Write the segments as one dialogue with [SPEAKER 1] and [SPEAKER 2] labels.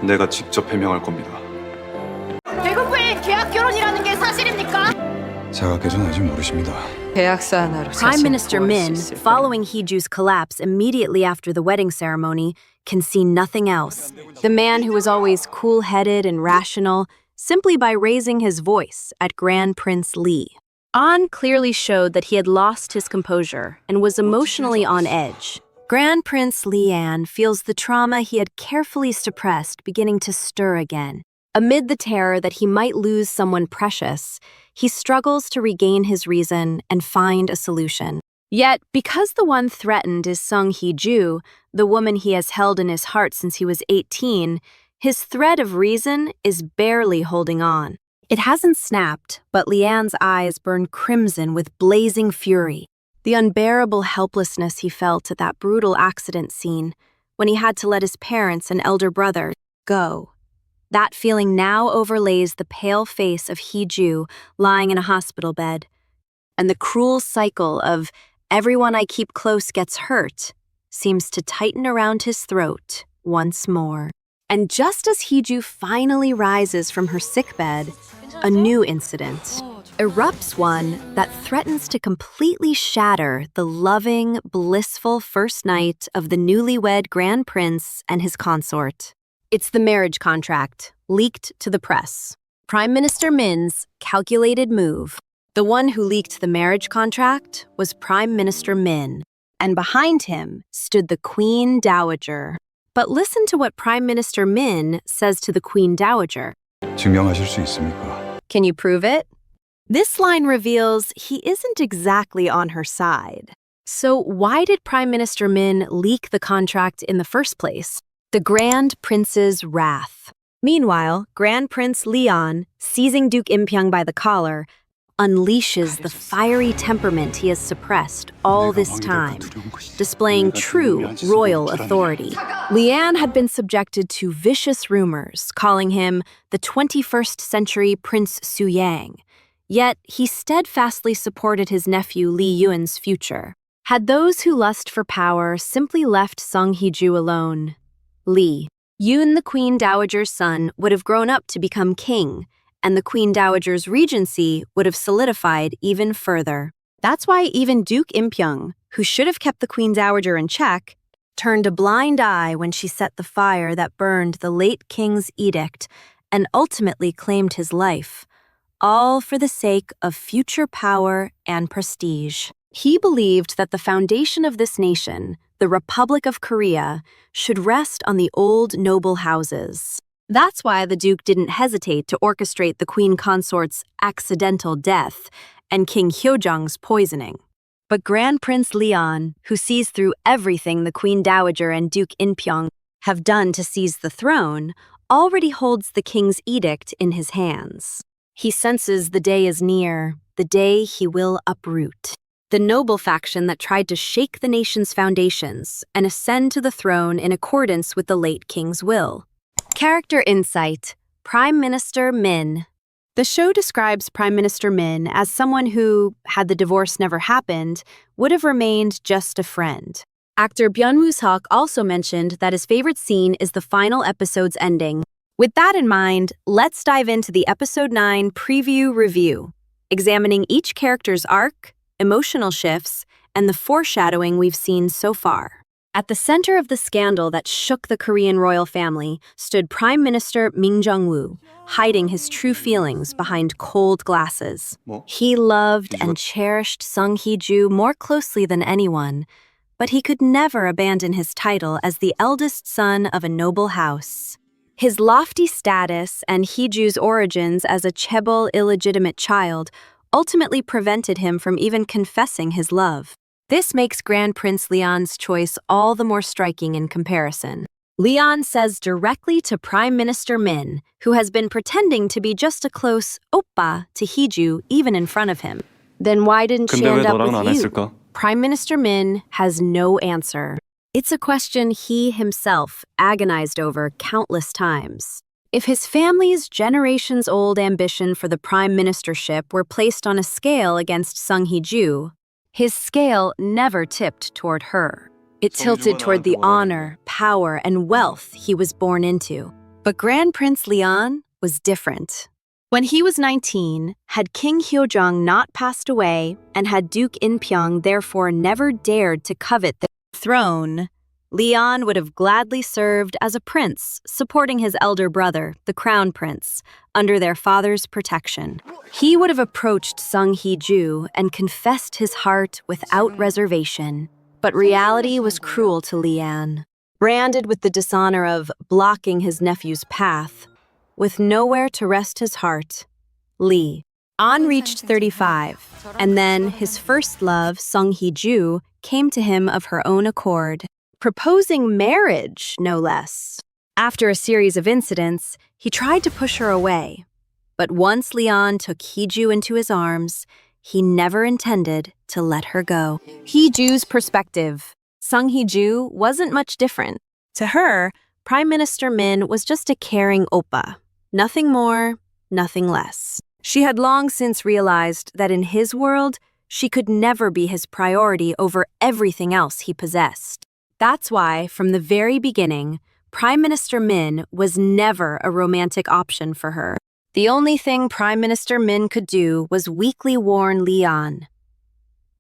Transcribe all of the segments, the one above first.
[SPEAKER 1] 내가 직접 해명할 겁니다.
[SPEAKER 2] 대국부의 계약 결혼이라는 게 사실입니까?
[SPEAKER 1] 자가께서는 아직 모르십니다.
[SPEAKER 3] 계약서 하나로
[SPEAKER 4] Prime Minister Min,
[SPEAKER 3] 있을
[SPEAKER 4] following Heeju's collapse immediately after the wedding ceremony, can see nothing else. The man who was always cool-headed and rational, simply by raising his voice at Grand Prince Lee. An clearly showed that he had lost his composure and was emotionally on edge. Grand Prince Lian feels the trauma he had carefully suppressed beginning to stir again. Amid the terror that he might lose someone precious, he struggles to regain his reason and find a solution. Yet, because the one threatened is Sung Hee-ju, the woman he has held in his heart since he was 18, his thread of reason is barely holding on. It hasn't snapped, but Lian's eyes burn crimson with blazing fury. The unbearable helplessness he felt at that brutal accident scene, when he had to let his parents and elder brother go. That feeling now overlays the pale face of Hee-ju lying in a hospital bed. And the cruel cycle of everyone I keep close gets hurt seems to tighten around his throat once more. And just as Hee-ju finally rises from her sickbed, a new incident erupts, one that threatens to completely shatter the loving, blissful first night of the newlywed Grand Prince and his consort. It's the marriage contract, leaked to the press. Prime Minister Min's calculated move. The one who leaked the marriage contract was Prime Minister Min, and behind him stood the Queen Dowager. But listen to what Prime Minister Min says to the Queen Dowager.
[SPEAKER 1] 증명하실 수 있습니까?
[SPEAKER 4] Can you prove it? This line reveals he isn't exactly on her side. So why did Prime Minister Min leak the contract in the first place? The Grand Prince's wrath. Meanwhile, Grand Prince Leon, seizing Duke Impyung by the collar, unleashes the fiery temperament he has suppressed all this time, displaying true royal authority. Lian had been subjected to vicious rumors, calling him the 21st century Prince Suyang. Yet he steadfastly supported his nephew Li Yuan's future. Had those who lust for power simply left Sung Hee-ju alone, Li Yun, the Queen Dowager's son, would have grown up to become king, and the Queen Dowager's regency would have solidified even further. That's why even Duke Impyung, who should have kept the Queen Dowager in check, turned a blind eye when she set the fire that burned the late king's edict and ultimately claimed his life, all for the sake of future power and prestige. He believed that the foundation of this nation, the Republic of Korea, should rest on the old noble houses. That's why the Duke didn't hesitate to orchestrate the Queen Consort's accidental death and King Hyojong's poisoning. But Grand Prince Leon, who sees through everything the Queen Dowager and Duke Impyong have done to seize the throne, already holds the king's edict in his hands. He senses the day is near, the day he will uproot the noble faction that tried to shake the nation's foundations and ascend to the throne in accordance with the late king's will. Character insight: Prime Minister Min. The show describes Prime Minister Min as someone who, had the divorce never happened, would have remained just a friend. Actor Byun Woo-seok also mentioned that his favorite scene is the final episode's ending. With that in mind, let's dive into the Episode 9 preview review, examining each character's arc, emotional shifts, and the foreshadowing we've seen so far. At the center of the scandal that shook the Korean royal family stood Prime Minister Min Jong-woo, hiding his true feelings behind cold glasses. He loved and cherished Sung Hee-ju more closely than anyone, but he could never abandon his title as the eldest son of a noble house. His lofty status and Hee-ju's origins as a chaebol illegitimate child ultimately prevented him from even confessing his love. This makes Grand Prince Leon's choice all the more striking in comparison. Leon says directly to Prime Minister Min, who has been pretending to be just a close oppa to Hee-ju even in front of him. Then why didn't she end up with you? Prime Minister Min has no answer. It's a question he himself agonized over countless times. If his family's generations-old ambition for the prime ministership were placed on a scale against Sung Hee-ju, his scale never tipped toward her. It tilted toward the honor, power, and wealth he was born into. But Grand Prince Leon was different. When he was 19, had King Hyojong not passed away, and had Duke Inpyeong therefore never dared to covet the throne, Leon would have gladly served as a prince, supporting his elder brother, the crown prince, under their father's protection. He would have approached Sung Hee-ju and confessed his heart without reservation. But reality was cruel to Leon. Branded with the dishonor of blocking his nephew's path, with nowhere to rest his heart, Lee. An reached 35, and then his first love, Sung Hee-ju, came to him of her own accord, proposing marriage, no less. After a series of incidents, he tried to push her away. But once Leon took Hee-ju into his arms, he never intended to let her go. Hee-ju's perspective. Sung Hee-ju wasn't much different. To her, Prime Minister Min was just a caring oppa. Nothing more, nothing less. She had long since realized that in his world, she could never be his priority over everything else he possessed. That's why, from the very beginning, Prime Minister Min was never a romantic option for her. The only thing Prime Minister Min could do was weakly warn Leon.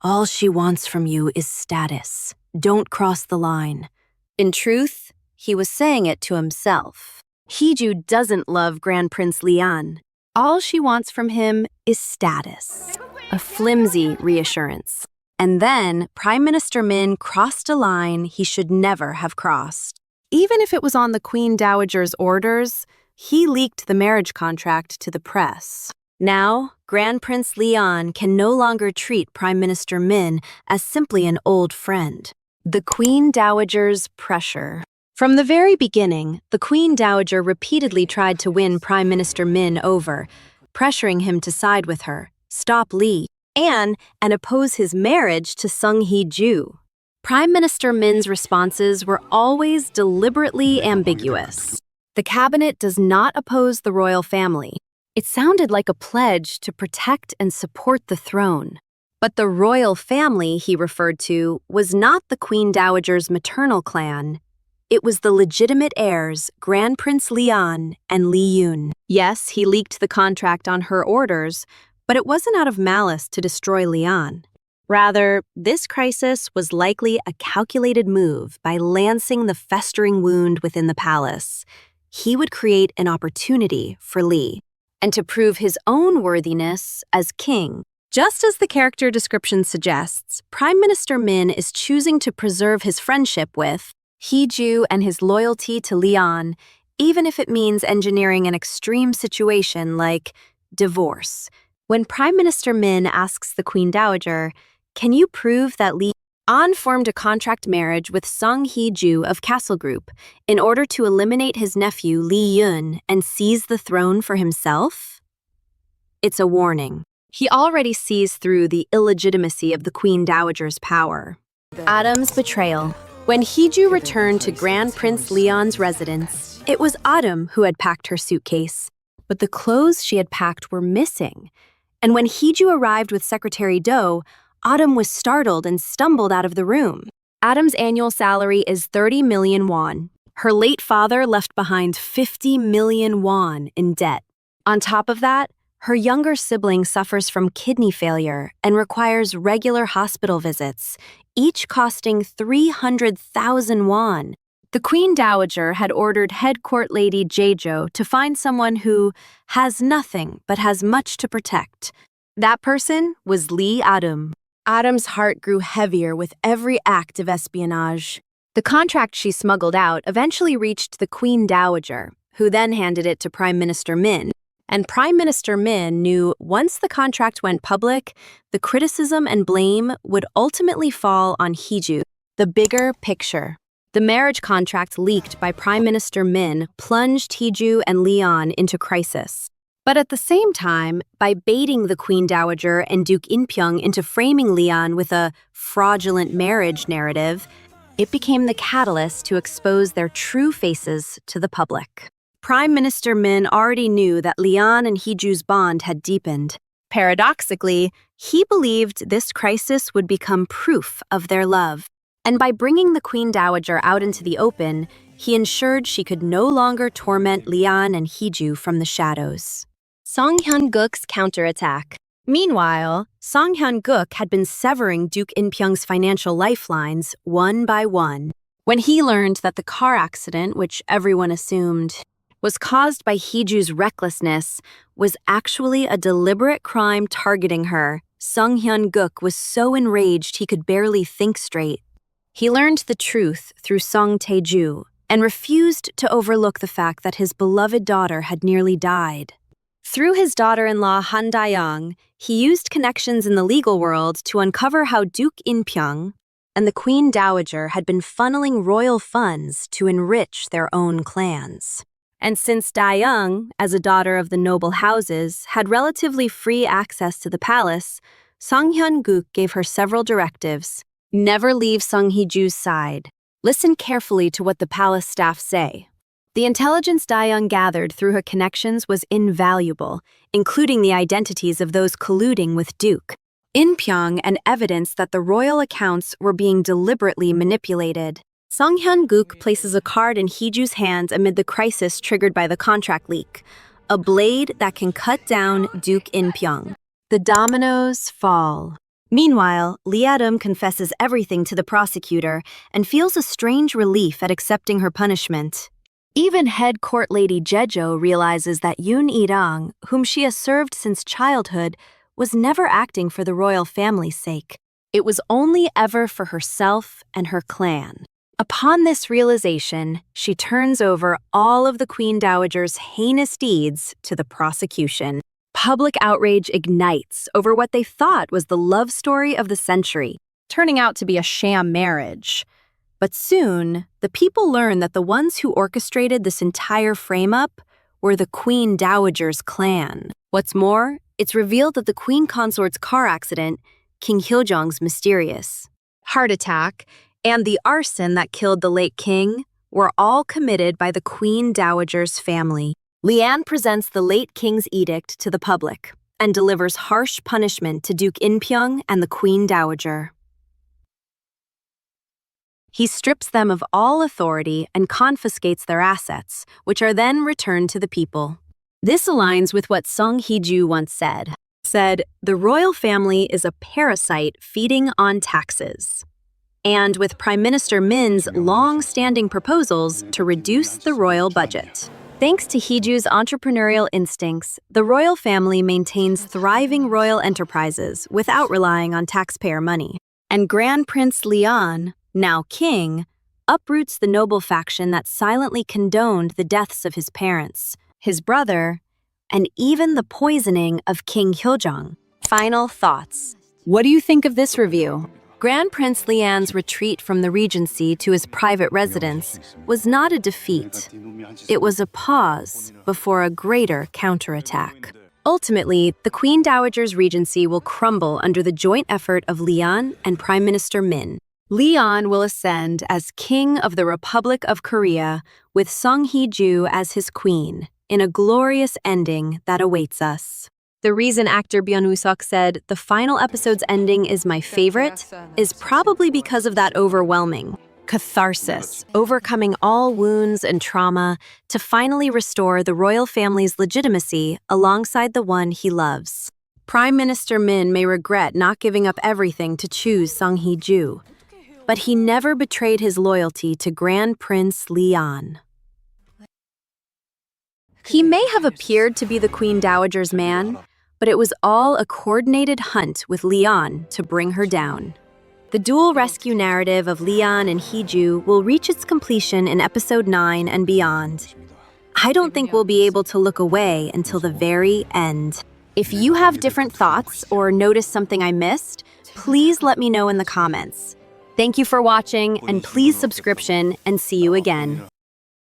[SPEAKER 4] All she wants from you is status. Don't cross the line. In truth, he was saying it to himself. Hee-ju doesn't love Grand Prince Leon. All she wants from him is status. A flimsy reassurance. And then Prime Minister Min crossed a line he should never have crossed. Even if it was on the Queen Dowager's orders, he leaked the marriage contract to the press. Now, Grand Prince Leon can no longer treat Prime Minister Min as simply an old friend. The Queen Dowager's pressure. From the very beginning, the Queen Dowager repeatedly tried to win Prime Minister Min over, pressuring him to side with her, stop Lee, and oppose his marriage to Sung Hee-ju. Prime Minister Min's responses were always deliberately ambiguous. The cabinet does not oppose the royal family. It sounded like a pledge to protect and support the throne. But the royal family he referred to was not the Queen Dowager's maternal clan. It was the legitimate heirs, Grand Prince Leon and Lee Yoon. Yes, he leaked the contract on her orders, but it wasn't out of malice to destroy Leon. Rather, this crisis was likely a calculated move by lancing the festering wound within the palace. He would create an opportunity for Lee, and to prove his own worthiness as king. Just as the character description suggests, Prime Minister Min is choosing to preserve his friendship with Hee-ju and his loyalty to Leon, even if it means engineering an extreme situation like divorce. When Prime Minister Min asks the Queen Dowager, "Can you prove that Leon formed a contract marriage with Sung Hee-ju of Castle Group in order to eliminate his nephew Lee Yoon and seize the throne for himself?" It's a warning. He already sees through the illegitimacy of the Queen Dowager's power. Adam's betrayal. When Hee-ju returned to Grand Prince Leon's residence, it was Adam who had packed her suitcase, but the clothes she had packed were missing. And when Hee-ju arrived with Secretary Do, Adam was startled and stumbled out of the room. Adam's annual salary is 30 million won. Her late father left behind 50 million won in debt. On top of that, her younger sibling suffers from kidney failure and requires regular hospital visits, each costing 300,000 won. The Queen Dowager had ordered head court lady Jae-jo to find someone who has nothing but has much to protect. That person was Lee Adam. Adam's heart grew heavier with every act of espionage. The contract she smuggled out eventually reached the Queen Dowager, who then handed it to Prime Minister Min. And Prime Minister Min knew once the contract went public, the criticism and blame would ultimately fall on Hee-ju. The bigger picture. The marriage contract leaked by Prime Minister Min plunged Hee-ju and Leon into crisis. But at the same time, by baiting the Queen Dowager and Duke Inpyeong into framing Leon with a fraudulent marriage narrative, it became the catalyst to expose their true faces to the public. Prime Minister Min already knew that Leon and Hee-ju's bond had deepened. Paradoxically, he believed this crisis would become proof of their love. And by bringing the Queen Dowager out into the open, he ensured she could no longer torment Leon and Heeju from the shadows. Song Hyun-guk's counterattack. Meanwhile, Song Hyun-guk had been severing Duke In-pyong's financial lifelines one by one. When he learned that the car accident, which everyone assumed was caused by Heeju's recklessness, was actually a deliberate crime targeting her, Song Hyun-guk was so enraged he could barely think straight. He learned the truth through Song Tae-ju and refused to overlook the fact that his beloved daughter had nearly died. Through his daughter-in-law Han Da-young, he used connections in the legal world to uncover how Duke In-pyong and the Queen Dowager had been funneling royal funds to enrich their own clans. And since Da-young, as a daughter of the noble houses, had relatively free access to the palace, Song Hyun-guk gave her several directives. Never leave Song Hee-ju's side. Listen carefully to what the palace staff say. The intelligence Da-young gathered through her connections was invaluable, including the identities of those colluding with Duke In-pyong and evidence that the royal accounts were being deliberately manipulated. Song Hyun-guk places a card in Heeju's hands amid the crisis triggered by the contract leak, a blade that can cut down Duke In-pyong. The dominoes fall. Meanwhile, Lee Adam confesses everything to the prosecutor and feels a strange relief at accepting her punishment. Even head court lady Jejo realizes that Yoon Il-dong, whom she has served since childhood, was never acting for the royal family's sake. It was only ever for herself and her clan. Upon this realization, she turns over all of the Queen Dowager's heinous deeds to the prosecution. Public outrage ignites over what they thought was the love story of the century, turning out to be a sham marriage. But soon, the people learn that the ones who orchestrated this entire frame-up were the Queen Dowager's clan. What's more, it's revealed that the Queen Consort's car accident, King Hyojong's mysterious heart attack, and the arson that killed the late king were all committed by the Queen Dowager's family. Leanne presents the late king's edict to the public and delivers harsh punishment to Duke In-pyong and the Queen Dowager. He strips them of all authority and confiscates their assets, which are then returned to the people. This aligns with what Song Hee-ju once said, "The royal family is a parasite feeding on taxes." And with Prime Minister Min's long-standing proposals to reduce the royal budget. Thanks to Hee-ju's entrepreneurial instincts, the royal family maintains thriving royal enterprises without relying on taxpayer money. And Grand Prince Leon, now king, uproots the noble faction that silently condoned the deaths of his parents, his brother, and even the poisoning of King Hyojong. Final thoughts. What do you think of this review? Grand Prince Leon's retreat from the regency to his private residence was not a defeat. It was a pause before a greater counterattack. Ultimately, the Queen Dowager's regency will crumble under the joint effort of Leon and Prime Minister Min. Leon will ascend as King of the Republic of Korea, with Song Hee-ju as his queen, in a glorious ending that awaits us. The reason actor Byun Woo-seok said, "The final episode's ending is my favorite," is probably because of that overwhelming catharsis, overcoming all wounds and trauma to finally restore the royal family's legitimacy alongside the one he loves. Prime Minister Min may regret not giving up everything to choose Song Hee-ju, but he never betrayed his loyalty to Grand Prince Leon. He may have appeared to be the Queen Dowager's man, but it was all a coordinated hunt with Leon to bring her down. The dual rescue narrative of Leon and Hee-ju will reach its completion in episode 9 and beyond. I don't think we'll be able to look away until the very end. If you have different thoughts or notice something I missed, please let me know in the comments. Thank you for watching, and please subscription, and see you again.